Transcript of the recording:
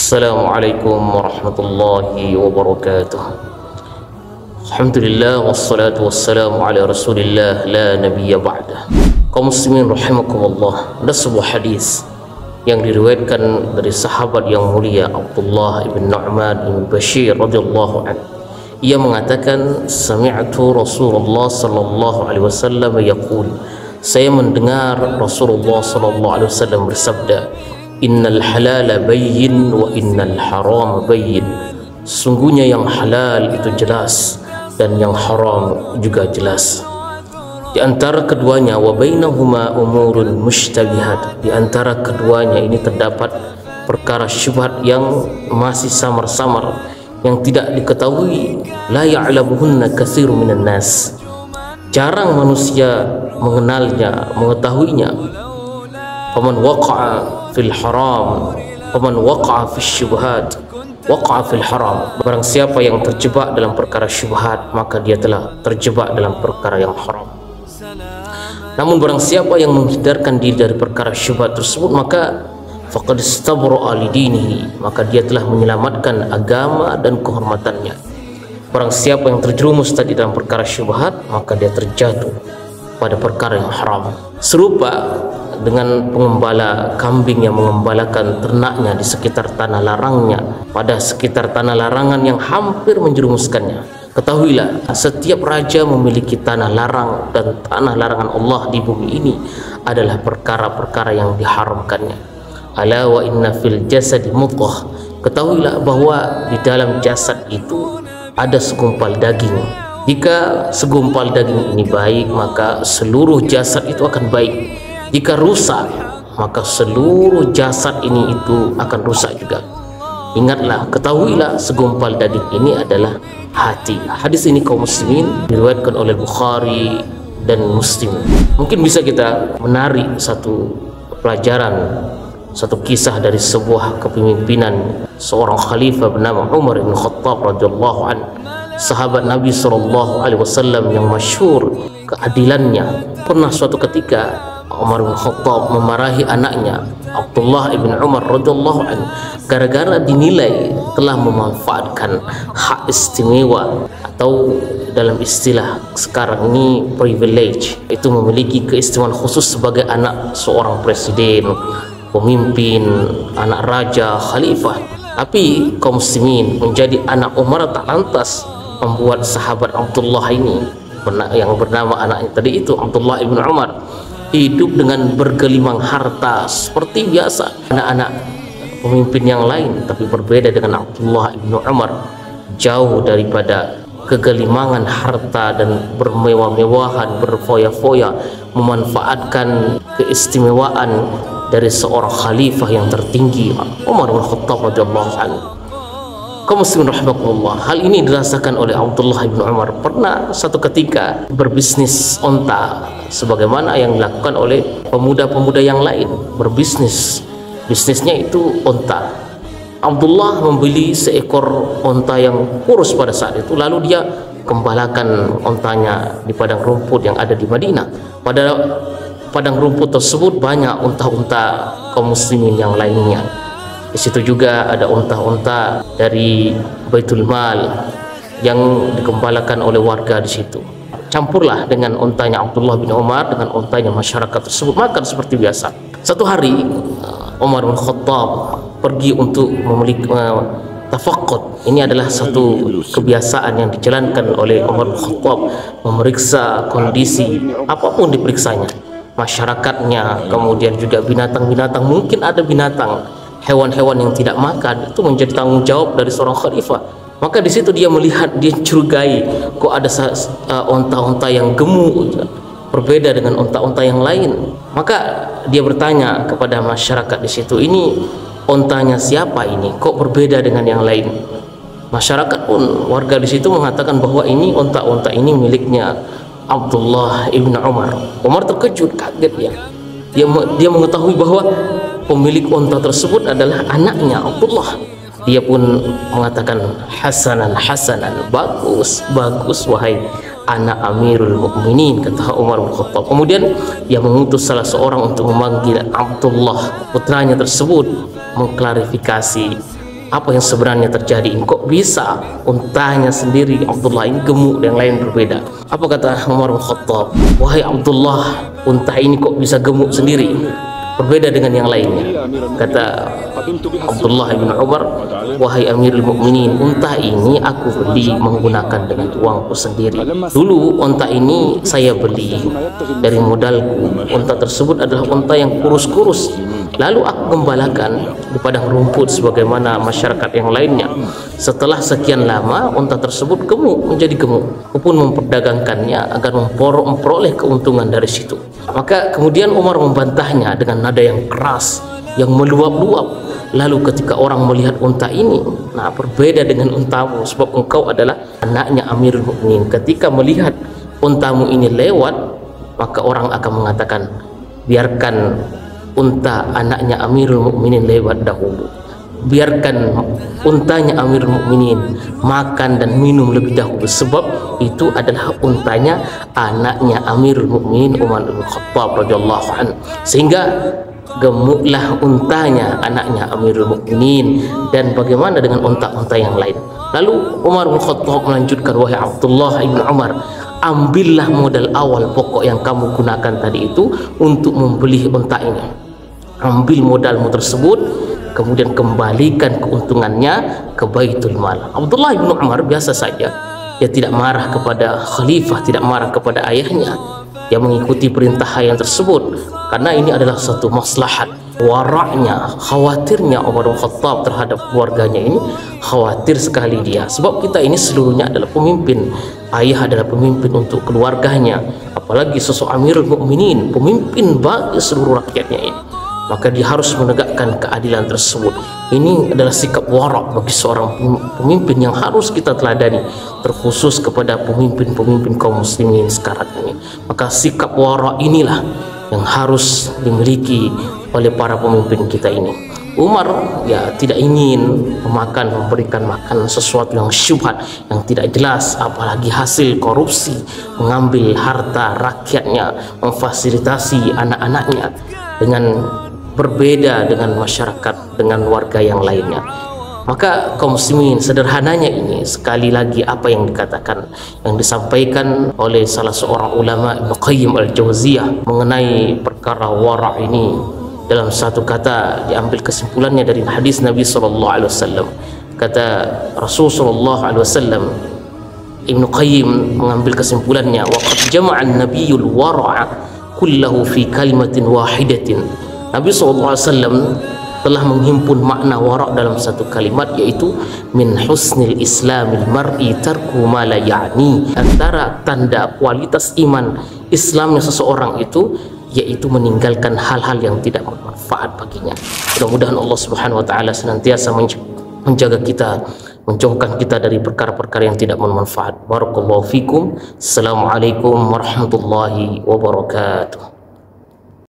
Assalamualaikum warahmatullahi wabarakatuh. Alhamdulillah wassalatu wassalamu ala Rasulillah la nabiyya ba'dah. Kaum muslimin rahimakumullah, ada sebuah hadis yang diriwayatkan dari sahabat yang mulia Abdullah ibn Nu'man ibn Bashir radhiyallahu anhu. Ia mengatakan, sami'tu Rasulullah sallallahu alaihi wasallam yaqul, saya mendengar Rasulullah sallallahu alaihi wasallam bersabda, innal halala bayyin wa innal haram bayyin. Sungguhnya yang halal itu jelas dan yang haram juga jelas. Di antara keduanya wa bainahuma umurun mushtabihat. Di antara keduanya ini terdapat perkara syubhat yang masih samar-samar, yang tidak diketahui. La ya'lamuhunna katsirun minan nas. Jarang manusia mengenalnya, mengetahuinya. Faman waqa'a fil haram, faman waqa'a fis syubhat, waqa'a fil haram. Barang siapa yang terjebak dalam perkara syubhat, maka dia telah terjebak dalam perkara yang haram. Namun barang siapa yang menghindarkan diri dari perkara syubhat tersebut, maka faqad istabra'a lidinihi, maka dia telah menyelamatkan agama dan kehormatannya. Barang siapa yang terjerumus tadi dalam perkara syubhat, maka dia terjatuh pada perkara yang haram. Serupa dengan pengembala kambing yang mengembalakan ternaknya di sekitar tanah larangnya, pada sekitar tanah larangan yang hampir menjerumuskannya. Ketahuilah, setiap raja memiliki tanah larang, dan tanah larangan Allah di bumi ini adalah perkara-perkara yang diharamkannya. Ala wa inna fil jasadi mudghah. Ketahuilah bahwa di dalam jasad itu ada segumpal daging. Jika segumpal daging ini baik, maka seluruh jasad itu akan baik. Jika rusak, maka seluruh jasad ini itu akan rusak juga. Ingatlah, ketahuilah, segumpal daging ini adalah hati. Hadis ini kaum muslimin diriwayatkan oleh Bukhari dan Muslim. Mungkin bisa kita menarik satu pelajaran, satu kisah dari sebuah kepemimpinan seorang khalifah bernama Umar bin Khattab radhiyallahu anhu, sahabat Nabi sallallahu alaihi wasallam yang masyhur keadilannya. Pernah suatu ketika Umar bin Khattab memarahi anaknya Abdullah ibn Umar radhiyallahu anhu gara-gara dinilai telah memanfaatkan hak istimewa, atau dalam istilah sekarang ini privilege, itu memiliki keistimewaan khusus sebagai anak seorang presiden, pemimpin, anak raja, khalifah. Tapi kaum muslimin, menjadi anak Umar tak lantas membuat sahabat Abdullah ini, yang bernama anaknya tadi itu Abdullah ibn Umar, hidup dengan bergelimang harta seperti biasa anak-anak pemimpin yang lain. Tapi berbeda dengan Abdullah ibn Umar, jauh daripada kegelimangan harta dan bermewah-mewahan, berfoya-foya, memanfaatkan keistimewaan dari seorang khalifah yang tertinggi, Umar bin Khattab radhiyallahu anhu. Kaum muslimin rahimakumullah, hal ini dirasakan oleh Abdullah bin Umar. Pernah satu ketika berbisnis onta, sebagaimana yang dilakukan oleh pemuda-pemuda yang lain, berbisnis. Bisnisnya itu onta. Abdullah membeli seekor onta yang kurus pada saat itu, lalu dia gembalakan ontanya di padang rumput yang ada di Madinah. Pada padang rumput tersebut banyak unta-unta kaum muslimin yang lainnya. Di situ juga ada unta-unta dari Baitul Mal yang digembalakan oleh warga di situ. Campurlah dengan untanya Abdullah bin Umar dengan untanya masyarakat tersebut, makan seperti biasa. Satu hari Umar bin Khattab pergi untuk memiliki tafaqud. Ini adalah satu kebiasaan yang dijalankan oleh Umar bin Khattab, memeriksa kondisi apapun diperiksanya, masyarakatnya, kemudian juga binatang-binatang. Mungkin ada binatang, hewan-hewan yang tidak makan, itu menjadi tanggung jawab dari seorang khalifah. Maka di situ dia melihat, dia curigai, kok ada onta-onta yang gemuk, berbeda dengan onta-onta yang lain. Maka dia bertanya kepada masyarakat di situ, ini ontanya siapa ini? Kok berbeda dengan yang lain? Masyarakat pun, warga di situ mengatakan bahwa ini onta-onta ini miliknya Abdullah ibn Umar. Umar terkejut, kaget ya. Dia mengetahui bahwa pemilik onta tersebut adalah anaknya Abdullah. Dia pun mengatakan, hasanan, bagus, wahai anak Amirul Mukminin, kata Umar bin Khattab. Kemudian dia mengutus salah seorang untuk memanggil Abdullah, putranya tersebut, mengklarifikasi apa yang sebenarnya terjadi ini? Kok bisa untanya sendiri Abdullah ini gemuk, yang lain berbeda? Apa kata Umar bin Khattab? Wahai Abdullah, unta ini kok bisa gemuk sendiri, berbeda dengan yang lainnya? Kata Abdullah bin Umar, wahai Amirul Mukminin, unta ini aku beli menggunakan dengan uangku sendiri. Dulu unta ini saya beli dari modalku. Unta tersebut adalah unta yang kurus-kurus, lalu aku gembalakan di padang rumput sebagaimana masyarakat yang lainnya. Setelah sekian lama unta tersebut gemuk, menjadi gemuk. Aku pun memperdagangkannya agar memperoleh keuntungan dari situ. Maka kemudian Umar membantahnya dengan nada yang keras, yang meluap-luap. Lalu ketika orang melihat unta ini, nah berbeda dengan untamu, sebab engkau adalah anaknya Amirul Mukminin. Ketika melihat untamu ini lewat, maka orang akan mengatakan, biarkan unta anaknya Amirul Mukminin lewat dahulu, biarkan untanya Amirul Mukminin makan dan minum lebih dahulu, sebab itu adalah untanya anaknya Amirul Mukminin Umar bin Khattab radhiyallahu anhu. Sehingga gemuklah untanya anaknya Amirul Mukminin. Dan bagaimana dengan unta-unta yang lain? Lalu Umar bin Khattab melanjutkan, wahai Abdullah ibn Umar, ambillah modal awal pokok yang kamu gunakan tadi itu untuk membeli unta ini. Ambil modalmu tersebut, kemudian kembalikan keuntungannya ke Baitul Mal. Abdullah bin Umar biasa saja, dia tidak marah kepada khalifah, tidak marah kepada ayahnya. Dia mengikuti perintah ayah tersebut karena ini adalah satu maslahat. Waraknya, khawatirnya Umar bin Khattab terhadap keluarganya ini, khawatir sekali dia. Sebab kita ini seluruhnya adalah pemimpin. Ayah adalah pemimpin untuk keluarganya, apalagi sosok Amirul Mukminin, pemimpin bagi seluruh rakyatnya ini. Maka dia harus menegakkan keadilan tersebut. Ini adalah sikap warak bagi seorang pemimpin yang harus kita teladani, terkhusus kepada pemimpin-pemimpin kaum muslimin sekarang ini. Maka sikap warak inilah yang harus dimiliki oleh para pemimpin kita ini. Umar ya tidak ingin memberikan makan sesuatu yang syubhat, yang tidak jelas, apalagi hasil korupsi, mengambil harta rakyatnya, memfasilitasi anak-anaknya, dengan berbeda dengan masyarakat, dengan warga yang lainnya. Maka kaum muslimin, sederhananya ini sekali lagi apa yang dikatakan, yang disampaikan oleh salah seorang ulama, Ibnu Qayyim al-Jauziyah, mengenai perkara wara' ini. Dalam satu kata diambil kesimpulannya dari hadis Nabi SAW. Kata Rasul SAW, Ibnu Qayyim mengambil kesimpulannya, waqad jama'a an-nabiyyul wara'a kullahu fi kalimatin wahidatin. Nabi SAW telah menghimpun makna warak dalam satu kalimat, yaitu min husnil islamil mar'i tarku ma la ya'ni. Antara tanda kualitas iman Islamnya seseorang itu, yaitu meninggalkan hal-hal yang tidak bermanfaat baginya. Mudah-mudahan Allah Subhanahu wa taala senantiasa menjaga kita, menjauhkan kita dari perkara-perkara yang tidak bermanfaat. Barakallahu fikum. Assalamualaikum warahmatullahi wabarakatuh.